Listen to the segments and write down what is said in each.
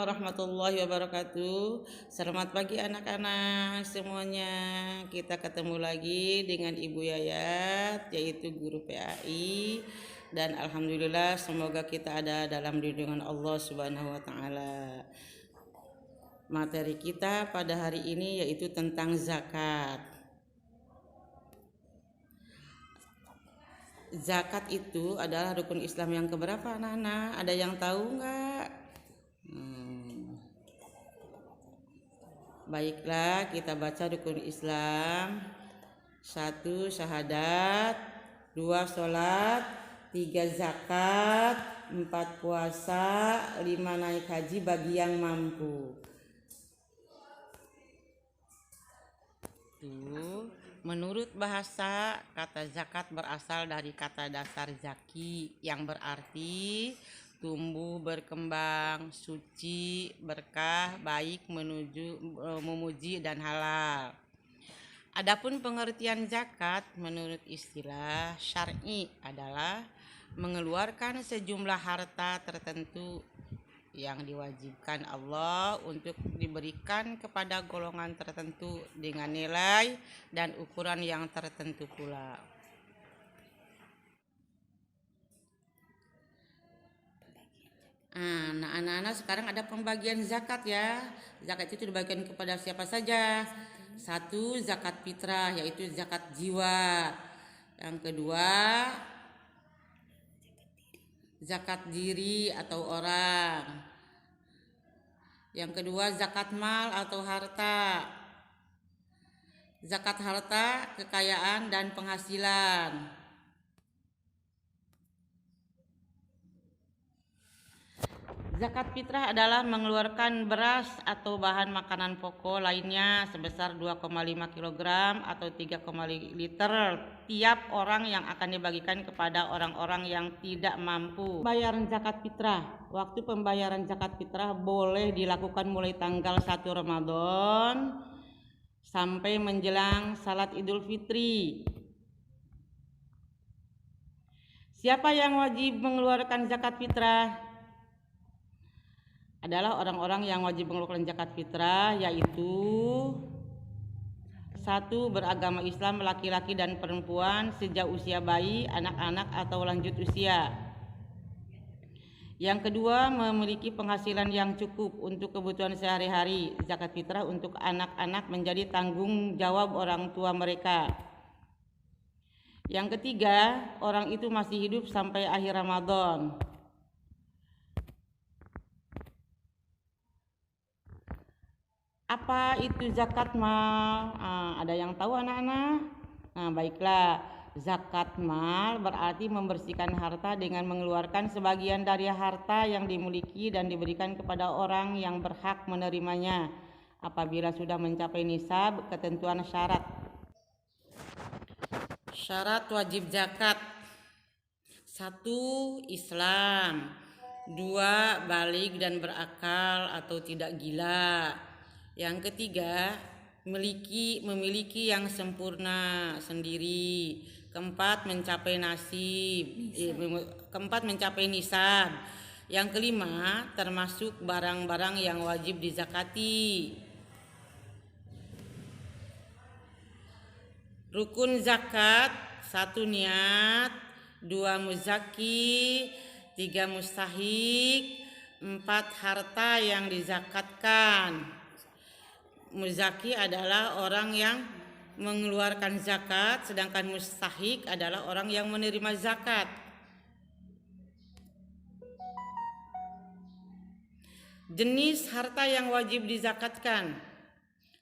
warahmatullahi wabarakatuh. Selamat pagi anak-anak semuanya. Kita ketemu lagi dengan Ibu Yayat, yaitu guru PAI. Dan alhamdulillah semoga kita ada dalam lindungan Allah Subhanahu wa taala. Materi kita pada hari ini yaitu tentang zakat. Zakat itu adalah rukun Islam yang keberapa anak-anak? Ada yang tahu nggak? Baiklah, kita baca rukun Islam. 1 syahadat, 2 sholat, 3 zakat, 4 puasa, 5 naik haji bagi yang mampu. Menurut bahasa, kata zakat berasal dari kata dasar zaki yang berarti tumbuh, berkembang, suci, berkah, baik, memuji dan halal. Adapun pengertian zakat menurut istilah syar'i adalah mengeluarkan sejumlah harta tertentu yang diwajibkan Allah untuk diberikan kepada golongan tertentu dengan nilai dan ukuran yang tertentu pula. Nah, anak-anak sekarang ada pembagian zakat ya. Zakat itu dibagikan kepada siapa saja? 1 zakat fitrah, yaitu zakat jiwa. Yang kedua zakat diri atau orang. Yang kedua zakat mal atau harta. Zakat harta, kekayaan dan penghasilan. Zakat fitrah adalah mengeluarkan beras atau bahan makanan pokok lainnya sebesar 2,5 kg atau 3,5 liter tiap orang yang akan dibagikan kepada orang-orang yang tidak mampu. Pembayaran zakat fitrah. Waktu pembayaran zakat fitrah boleh dilakukan mulai tanggal 1 Ramadan sampai menjelang salat Idul Fitri. Siapa yang wajib mengeluarkan zakat fitrah? Adalah orang-orang yang wajib mengeluarkan zakat fitrah, yaitu 1 beragama Islam laki-laki dan perempuan sejak usia bayi, anak-anak atau lanjut usia. Yang kedua, memiliki penghasilan yang cukup untuk kebutuhan sehari-hari. Zakat fitrah untuk anak-anak menjadi tanggung jawab orang tua mereka. Yang ketiga, orang itu masih hidup sampai akhir Ramadan. Apa itu zakat mal? Ada yang tahu anak-anak? Baiklah, zakat mal berarti membersihkan harta dengan mengeluarkan sebagian dari harta yang dimiliki dan diberikan kepada orang yang berhak menerimanya apabila sudah mencapai nisab. Ketentuan syarat. Syarat wajib zakat: 1 Islam, 2 baligh dan berakal atau tidak gila. Yang ketiga, memiliki yang sempurna sendiri. Keempat, mencapai nisab. Yang kelima, termasuk barang-barang yang wajib dizakati. Rukun zakat: 1 niat, 2 muzaki, 3 mustahik, 4 harta yang dizakatkan. Muzaki adalah orang yang mengeluarkan zakat, sedangkan mustahik adalah orang yang menerima zakat. Jenis harta yang wajib dizakatkan: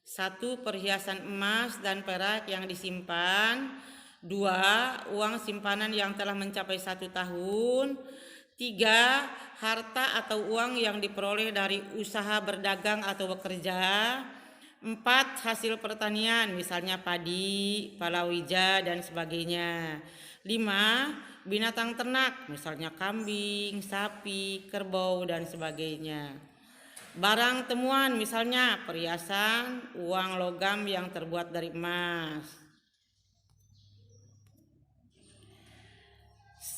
1 perhiasan emas dan perak yang disimpan, 2 uang simpanan yang telah mencapai 1 tahun, 3 harta atau uang yang diperoleh dari usaha berdagang atau bekerja, 4 hasil pertanian misalnya padi, palawija dan sebagainya, 5 binatang ternak misalnya kambing, sapi, kerbau dan sebagainya. Barang temuan misalnya perhiasan, uang logam yang terbuat dari emas.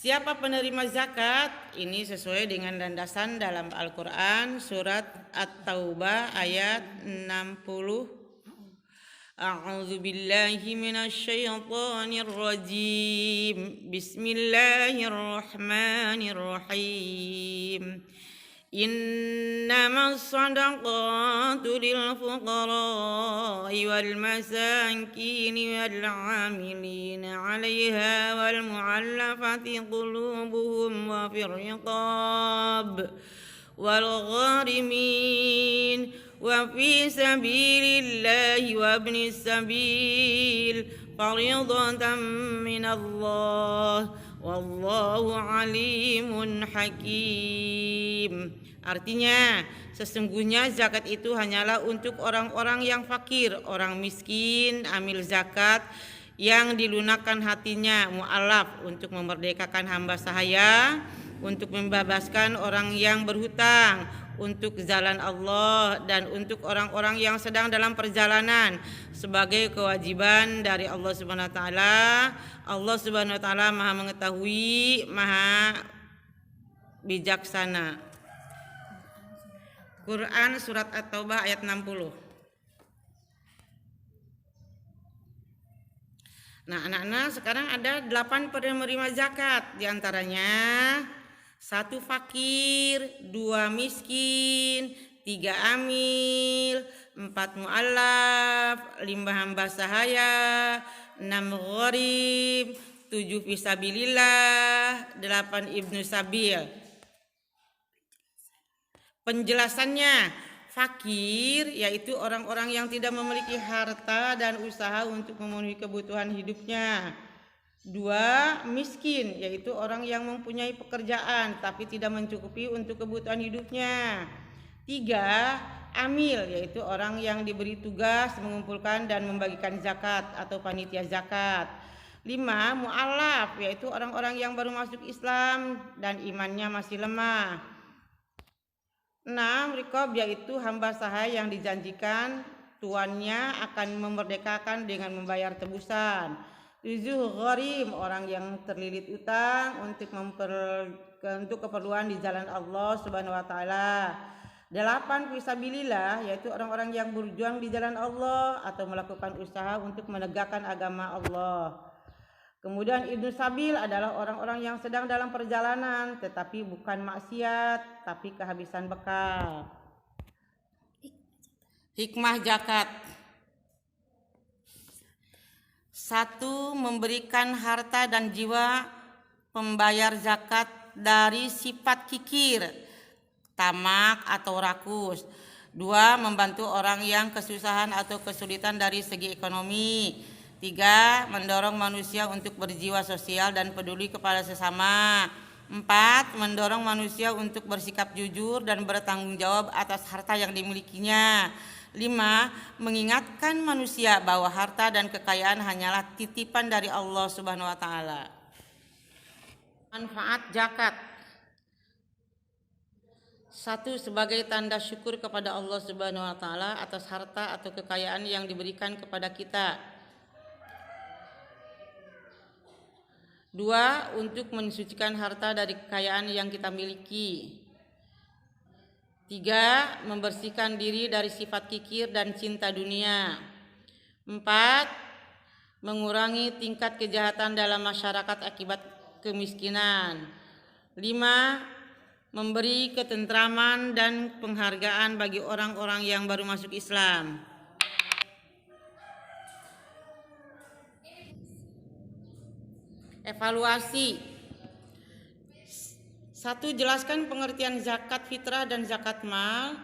Siapa penerima zakat? Ini sesuai dengan landasan dalam Al-Quran surat At-Taubah ayat 60. A'udzu billahi minasyaitonir rajim. Bismillahirrahmanirrahim. إنما الصدقات للفقراء والمساكين والعاملين عليها والمعلفة قلوبهم وفي الرقاب والغارمين وفي سبيل الله وابن السبيل فريضة من الله والله عليم حكيم. Artinya, sesungguhnya zakat itu hanyalah untuk orang-orang yang fakir, orang miskin, amil zakat yang dilunakkan hatinya, mu'alaf, untuk memerdekakan hamba sahaya, untuk membebaskan orang yang berhutang, untuk jalan Allah, dan untuk orang-orang yang sedang dalam perjalanan sebagai kewajiban dari Allah Subhanahu wa taala. Allah Subhanahu wa taala Maha mengetahui, Maha bijaksana. Quran surat At-Taubah ayat 60. Nah, anak-anak, sekarang ada 8 penerima zakat. Di antaranya 1 fakir, 2 miskin, 3 amil, 4 mu'allaf, 5 hamba sahaya, 6 gharib, 7 fisabilillah, 8 ibnu sabil. Penjelasannya, fakir yaitu orang-orang yang tidak memiliki harta dan usaha untuk memenuhi kebutuhan hidupnya. 2, miskin yaitu orang yang mempunyai pekerjaan tapi tidak mencukupi untuk kebutuhan hidupnya. 3, amil yaitu orang yang diberi tugas mengumpulkan dan membagikan zakat atau panitia zakat. 5, mu'alaf yaitu orang-orang yang baru masuk Islam dan imannya masih lemah. 6, riqab yaitu hamba sahaya yang dijanjikan tuannya akan memerdekakan dengan membayar tebusan. 7, gharim orang yang terlilit utang untuk keperluan di jalan Allah Subhanahu wa taala. 8, fisabilillah yaitu orang-orang yang berjuang di jalan Allah atau melakukan usaha untuk menegakkan agama Allah. Kemudian ibnu sabil adalah orang-orang yang sedang dalam perjalanan tetapi bukan maksiat tapi kehabisan bekal. Hikmah zakat. 1, memberikan harta dan jiwa pembayar zakat dari sifat kikir, tamak atau rakus. 2, membantu orang yang kesusahan atau kesulitan dari segi ekonomi. 3, mendorong manusia untuk berjiwa sosial dan peduli kepada sesama. 4, mendorong manusia untuk bersikap jujur dan bertanggung jawab atas harta yang dimilikinya. 5, mengingatkan manusia bahwa harta dan kekayaan hanyalah titipan dari Allah Subhanahu wa taala. Manfaat zakat. 1, sebagai tanda syukur kepada Allah Subhanahu wa taala atas harta atau kekayaan yang diberikan kepada kita. 2, untuk mensucikan harta dari kekayaan yang kita miliki. 3, membersihkan diri dari sifat kikir dan cinta dunia. 4, mengurangi tingkat kejahatan dalam masyarakat akibat kemiskinan. 5, memberi ketentraman dan penghargaan bagi orang-orang yang baru masuk Islam. Evaluasi. 1, jelaskan pengertian zakat fitrah dan zakat mal.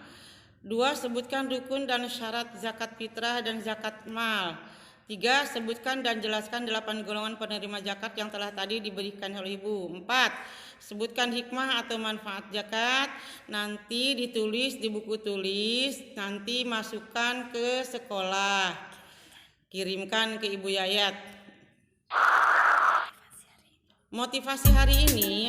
2, sebutkan rukun dan syarat zakat fitrah dan zakat mal. 3, sebutkan dan jelaskan 8 golongan penerima zakat yang telah tadi diberikan oleh Ibu. 4, sebutkan hikmah atau manfaat zakat. Nanti ditulis di buku tulis, nanti masukkan ke sekolah. Kirimkan ke Ibu Yayat. Motivasi hari ini